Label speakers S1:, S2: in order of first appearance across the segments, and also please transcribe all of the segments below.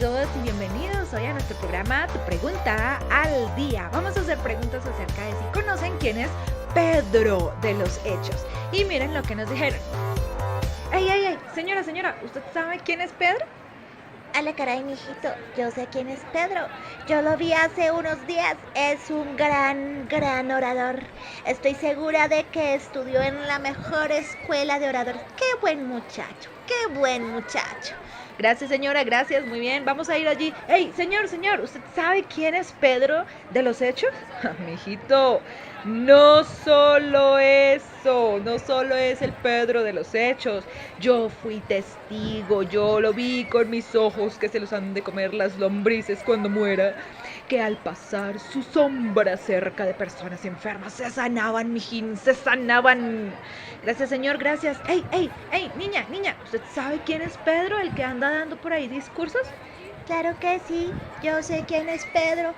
S1: todos y bienvenidos hoy a nuestro programa Tu Pregunta al Día. Vamos a hacer preguntas acerca de si conocen quién es Pedro de los Hechos. Y miren lo que nos dijeron. ¡Ey! Señora, ¿usted sabe quién es Pedro?
S2: Hola, caray, mijito, yo sé quién es Pedro. Yo lo vi hace unos días. Es un gran orador. Estoy segura de que estudió en la mejor escuela de oradores. ¡Qué buen muchacho!
S1: Gracias, señora, gracias, muy bien, vamos a ir allí. ¡Ey, señor! ¿Usted sabe quién es Pedro de los Hechos? Mijito, no solo eso, no solo es el Pedro de los Hechos. Yo fui testigo, yo lo vi con mis ojos que se los han de comer las lombrices cuando muera. Que al pasar su sombra cerca de personas enfermas se sanaban, mijín, se sanaban. Gracias, señor, gracias. ¡Ey, niña! ¿Usted sabe quién es Pedro, el que anda dando por ahí discursos?
S2: Claro que sí, yo sé quién es Pedro.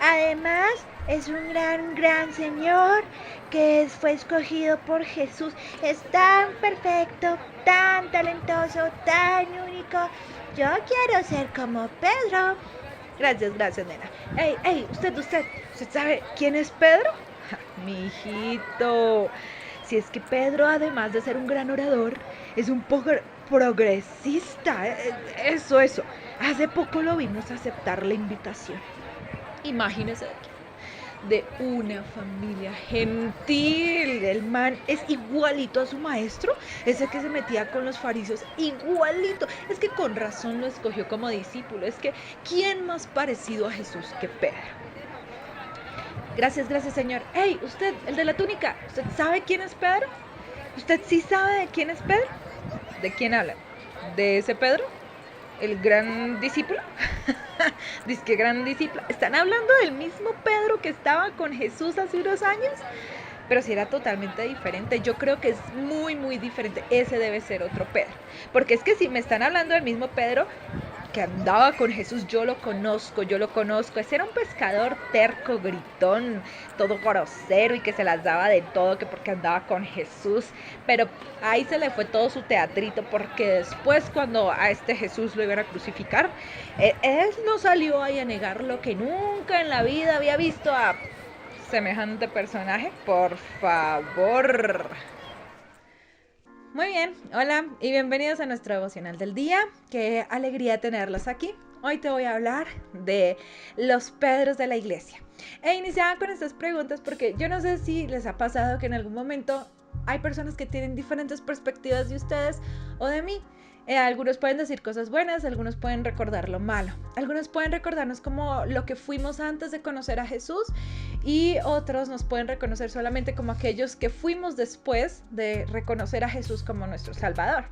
S2: Además, es un gran señor que fue escogido por Jesús. Es tan perfecto, tan talentoso, tan único. Yo quiero ser como Pedro.
S1: Gracias, nena. ¡Ey! ¿Usted sabe quién es Pedro? Mijito, si es que Pedro, además de ser un gran orador, es un poco progresista. Eso. Hace poco lo vimos aceptar la invitación. Imagínese de una familia gentil. El man es igualito a su maestro, ese que se metía con los fariseos, igualito. Es que con razón lo escogió como discípulo. Es que ¿quién más parecido a Jesús que Pedro? Gracias, señor. ¡Ey, usted, el de la túnica! ¿Usted sabe quién es Pedro? ¿Usted sí sabe de quién es Pedro? ¿De quién habla? ¿De ese Pedro? ¿El gran discípulo? Dice que gran discípulo. ¿Están hablando del mismo Pedro que estaba con Jesús hace unos años? Pero si era totalmente diferente. Yo creo que es muy diferente. Ese debe ser otro Pedro. Porque es que si me están hablando del mismo Pedro que andaba con Jesús, yo lo conozco. Ese era un pescador terco, gritón, todo grosero y que se las daba de todo, que porque andaba con Jesús. Pero ahí se le fue todo su teatrito, porque después cuando a este Jesús lo iban a crucificar, él no salió ahí a negar lo que nunca en la vida había visto a semejante personaje. Por favor. Muy bien, hola y bienvenidos a nuestro devocional del día. Qué alegría tenerlos aquí. Hoy te voy a hablar de los Pedros de la iglesia. He iniciado con estas preguntas porque yo no sé si les ha pasado que en algún momento hay personas que tienen diferentes perspectivas de ustedes o de mí. Algunos pueden decir cosas buenas, algunos pueden recordar lo malo. Algunos pueden recordarnos como lo que fuimos antes de conocer a Jesús y otros nos pueden reconocer solamente como aquellos que fuimos después de reconocer a Jesús como nuestro Salvador.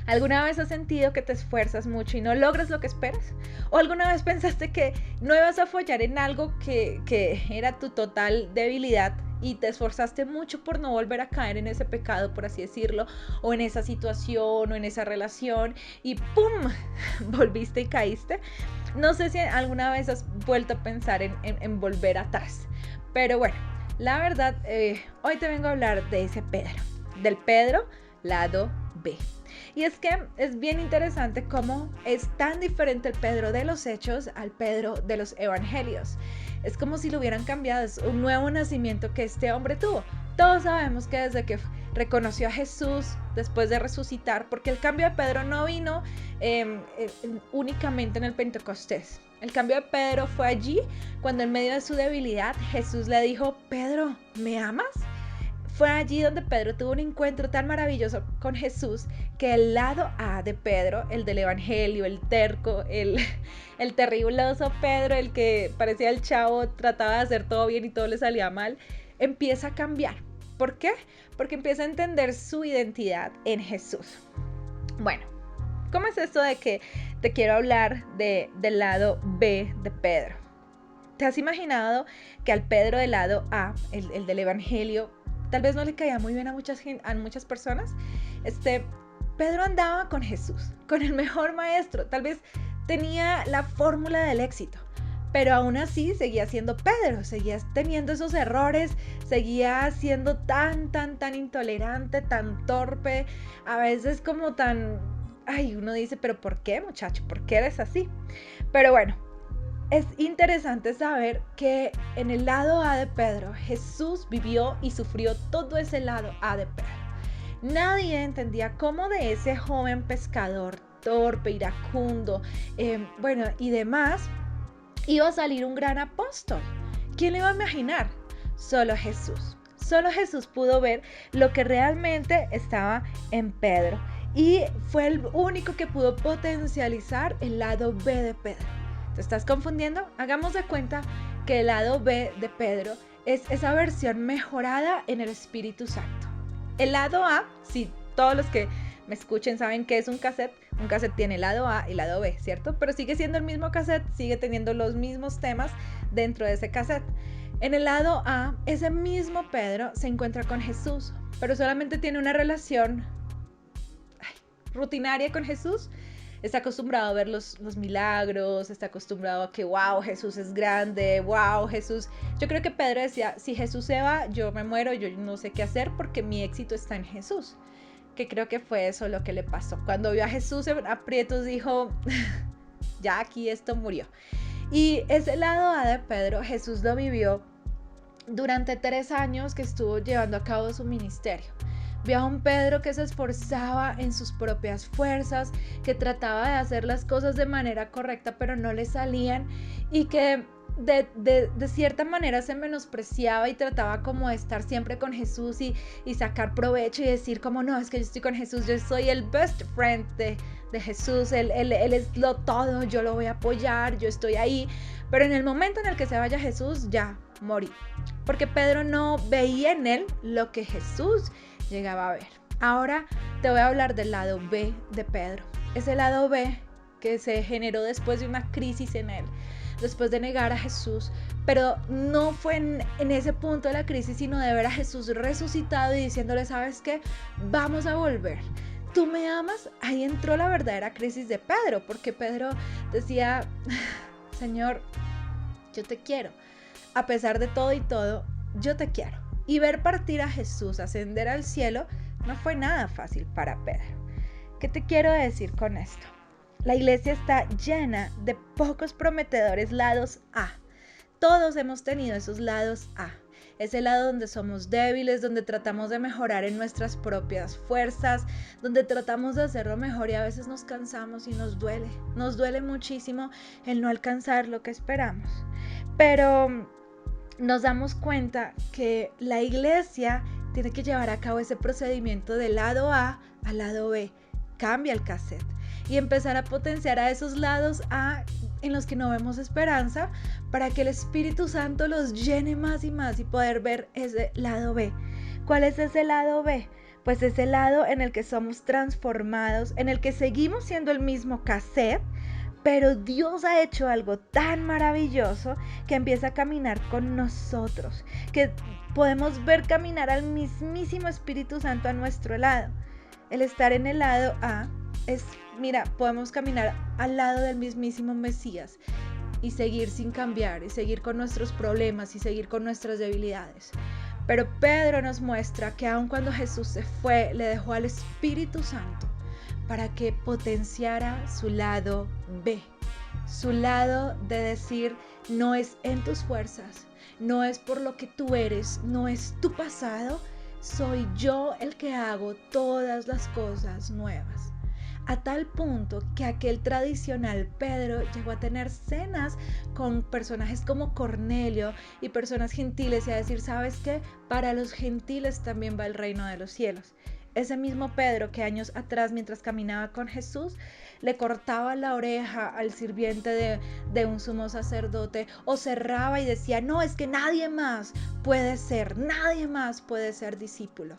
S1: ¿Alguna vez has sentido que te esfuerzas mucho y no logras lo que esperas? ¿O alguna vez pensaste que no ibas a fallar en algo que era tu total debilidad y te esforzaste mucho por no volver a caer en ese pecado, por así decirlo, o en esa situación o en esa relación y ¡pum! Volviste y caíste? No sé si alguna vez has vuelto a pensar en volver atrás, pero bueno, la verdad, hoy te vengo a hablar de ese Pedro, del Pedro lado B. Y es que es bien interesante cómo es tan diferente el Pedro de los Hechos al Pedro de los Evangelios. Es como si lo hubieran cambiado, es un nuevo nacimiento que este hombre tuvo. Todos sabemos que desde que reconoció a Jesús después de resucitar, porque el cambio de Pedro no vino únicamente en el Pentecostés. El cambio de Pedro fue allí cuando en medio de su debilidad Jesús le dijo: Pedro, ¿me amas? Fue allí donde Pedro tuvo un encuentro tan maravilloso con Jesús que el lado A de Pedro, el del evangelio, el terco, el terribloso Pedro, el que parecía el chavo, trataba de hacer todo bien y todo le salía mal, empieza a cambiar. ¿Por qué? Porque empieza a entender su identidad en Jesús. Bueno, ¿cómo es esto de que te quiero hablar del lado B de Pedro? ¿Te has imaginado que al Pedro del lado A, el del evangelio, tal vez no le caía muy bien a muchas personas? Pedro andaba con Jesús, con el mejor maestro, tal vez tenía la fórmula del éxito, pero aún así seguía siendo Pedro, seguía teniendo esos errores, seguía siendo tan intolerante, tan torpe, a veces como tan ay, uno dice, pero ¿por qué, muchacho? ¿Por qué eres así? Pero bueno, es interesante saber que en el lado A de Pedro, Jesús vivió y sufrió todo ese lado A de Pedro. Nadie entendía cómo de ese joven pescador torpe, iracundo, bueno, y demás, iba a salir un gran apóstol. ¿Quién lo iba a imaginar? Solo Jesús. Solo Jesús pudo ver lo que realmente estaba en Pedro. Y fue el único que pudo potencializar el lado B de Pedro. ¿Te estás confundiendo? Hagamos de cuenta que el lado B de Pedro es esa versión mejorada en el Espíritu Santo. El lado A, si todos los que me escuchen saben que es un cassette tiene lado A y lado B, ¿cierto? Pero sigue siendo el mismo cassette, sigue teniendo los mismos temas dentro de ese cassette. En el lado A, ese mismo Pedro se encuentra con Jesús, pero solamente tiene una relación rutinaria con Jesús. Está acostumbrado a ver los milagros, está acostumbrado a que, wow, Jesús es grande, wow, Jesús. Yo creo que Pedro decía, si Jesús se va, yo me muero, yo no sé qué hacer porque mi éxito está en Jesús. Que creo que fue eso lo que le pasó. Cuando vio a Jesús en aprietos dijo, ya aquí esto murió. Y ese lado A de Pedro, Jesús lo vivió durante 3 años que estuvo llevando a cabo su ministerio. Vio a un Pedro que se esforzaba en sus propias fuerzas, que trataba de hacer las cosas de manera correcta, pero no le salían, y que de cierta manera se menospreciaba y trataba como de estar siempre con Jesús y sacar provecho y decir como no, es que yo estoy con Jesús, yo soy el best friend de Jesús, él es lo todo, yo lo voy a apoyar, yo estoy ahí. Pero en el momento en el que se vaya Jesús, ya morí. Porque Pedro no veía en él lo que Jesús llegaba a ver. Ahora te voy a hablar del lado B de Pedro. Ese lado B que se generó después de una crisis en él, después de negar a Jesús, pero no fue en ese punto de la crisis, sino de ver a Jesús resucitado y diciéndole, ¿sabes qué? Vamos a volver. ¿Tú me amas? Ahí entró la verdadera crisis de Pedro, porque Pedro decía, Señor, yo te quiero. A pesar de todo y todo, yo te quiero. Y ver partir a Jesús ascender al cielo no fue nada fácil para Pedro. ¿Qué te quiero decir con esto? La iglesia está llena de pocos prometedores lados A. Todos hemos tenido esos lados A. Ese lado donde somos débiles, donde tratamos de mejorar en nuestras propias fuerzas, donde tratamos de hacerlo mejor y a veces nos cansamos y nos duele. Nos duele muchísimo el no alcanzar lo que esperamos. Pero nos damos cuenta que la iglesia tiene que llevar a cabo ese procedimiento de lado A al lado B. Cambia el cassette y empezar a potenciar a esos lados A en los que no vemos esperanza para que el Espíritu Santo los llene más y más y poder ver ese lado B. ¿Cuál es ese lado B? Pues ese lado en el que somos transformados, en el que seguimos siendo el mismo cassette, pero Dios ha hecho algo tan maravilloso que empieza a caminar con nosotros, que podemos ver caminar al mismísimo Espíritu Santo a nuestro lado. El estar en el lado A es, mira, podemos caminar al lado del mismísimo Mesías y seguir sin cambiar, y seguir con nuestros problemas y seguir con nuestras debilidades. Pero Pedro nos muestra que aun cuando Jesús se fue, le dejó al Espíritu Santo para que potenciara su lado B, su lado de decir, no es en tus fuerzas, no es por lo que tú eres, no es tu pasado, soy yo el que hago todas las cosas nuevas. A tal punto que aquel tradicional Pedro llegó a tener cenas con personajes como Cornelio y personas gentiles y a decir, ¿sabes qué? Para los gentiles también va el reino de los cielos. Ese mismo Pedro que años atrás, mientras caminaba con Jesús, le cortaba la oreja al sirviente de un sumo sacerdote o cerraba y decía, no, es que nadie más puede ser discípulo.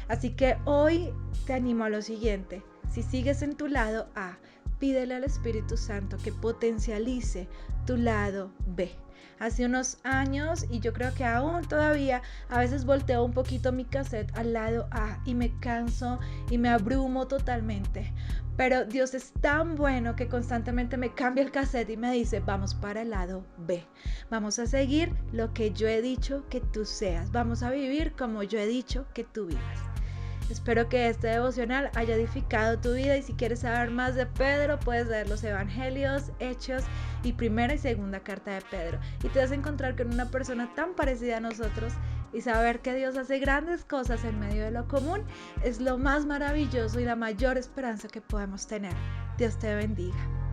S1: Así que hoy te animo a lo siguiente, si sigues en tu lado A, pídele al Espíritu Santo que potencialice tu lado B. Hace unos años, y yo creo que aún todavía, a veces volteo un poquito mi cassette al lado A y me canso y me abrumo totalmente. Pero Dios es tan bueno que constantemente me cambia el cassette y me dice, vamos para el lado B. Vamos a seguir lo que yo he dicho que tú seas. Vamos a vivir como yo he dicho que tú vivas. Espero que este devocional haya edificado tu vida y si quieres saber más de Pedro, puedes leer los Evangelios, Hechos y primera y segunda carta de Pedro. Y te vas a encontrar con una persona tan parecida a nosotros y saber que Dios hace grandes cosas en medio de lo común es lo más maravilloso y la mayor esperanza que podemos tener. Dios te bendiga.